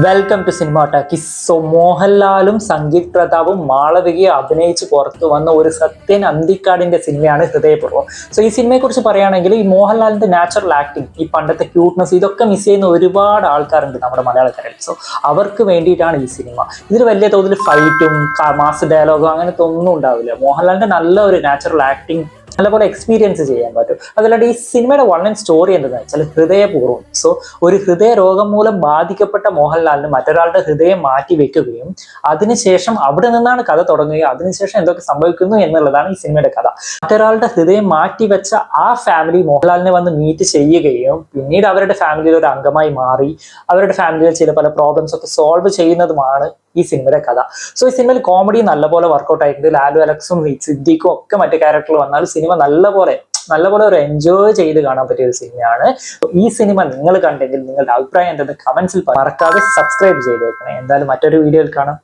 Welcome to cinema talkies. So മോഹൻലാലും സംഗീത് പ്രതാപും മാളവികയും അഭിനയിച്ച് പുറത്തു വന്ന ഒരു സത്യൻ അന്തിക്കാടിന്റെ സിനിമയാണ് ഹൃദയപൂർവ്വം. സോ ഈ സിനിമയെ കുറിച്ച് പറയുകയാണെങ്കിൽ ഈ മോഹൻലാലിന്റെ നാച്ചുറൽ ആക്ടിങ്, ഈ പണ്ടത്തെ ക്യൂട്ട്നെസ്, ഇതൊക്കെ മിസ് ചെയ്യുന്ന ഒരുപാട് ആൾക്കാരുണ്ട് നമ്മുടെ മലയാളക്കരയിൽ. സോ അവർക്ക് വേണ്ടിയിട്ടാണ് ഈ സിനിമ. ഇതിൽ വലിയ തോതിൽ ഫൈറ്റും മാസ് ഡയലോഗും അങ്ങനത്തെ ഒന്നും ഉണ്ടാവില്ല. മോഹൻലാലിന്റെ നല്ല ഒരു നാച്ചുറൽ ആക്ടിങ് നല്ലപോലെ എക്സ്പീരിയൻസ് ചെയ്യാൻ പറ്റും. അതല്ലാണ്ട് ഈ സിനിമയുടെ വൺ സ്റ്റോറി എന്താണെന്ന് വെച്ചാൽ ഹൃദയപൂർവ്വം. സോ ഒരു ഹൃദയ രോഗം മൂലം ബാധിക്കപ്പെട്ട മോഹൻലാലിന് മറ്റൊരാളുടെ ഹൃദയം മാറ്റി വെക്കുകയും അതിനുശേഷം അവിടെ നിന്നാണ് കഥ തുടങ്ങുകയും അതിനുശേഷം എന്തൊക്കെ സംഭവിക്കുന്നു എന്നുള്ളതാണ് ഈ സിനിമയുടെ കഥ. മറ്റൊരാളുടെ ഹൃദയം മാറ്റിവെച്ച ആ ഫാമിലി മോഹൻലാലിനെ വന്ന് മീറ്റ് ചെയ്യുകയും പിന്നീട് അവരുടെ ഫാമിലിയിൽ ഒരു അംഗമായി മാറി അവരുടെ ഫാമിലിയിൽ ചില പല പ്രോബ്ലംസ് ഒക്കെ സോൾവ് ചെയ്യുന്നതുമാണ് ഈ സിനിമയുടെ കഥ. സോ ഈ സിനിമയിൽ കോമഡി നല്ലപോലെ വർക്കൗട്ട് ആയിട്ടുണ്ട്. ലാലു അലക്സും സിദ്ദീഖും ഒക്കെ മറ്റു ക്യാരക്ടറിൽ വന്നാലും സിനിമ നല്ലപോലെ ഒരു എൻജോയ് ചെയ്ത് കാണാൻ പറ്റിയ ഒരു സിനിമയാണ്. ഈ സിനിമ നിങ്ങൾ കണ്ടെങ്കിൽ നിങ്ങളുടെ അഭിപ്രായം എന്തെന്ന് കമന്റ്സിൽ മറക്കാതെ സബ്സ്ക്രൈബ് ചെയ്തേക്കണേ. എന്തായാലും മറ്റൊരു വീഡിയോയിൽ കാണാം.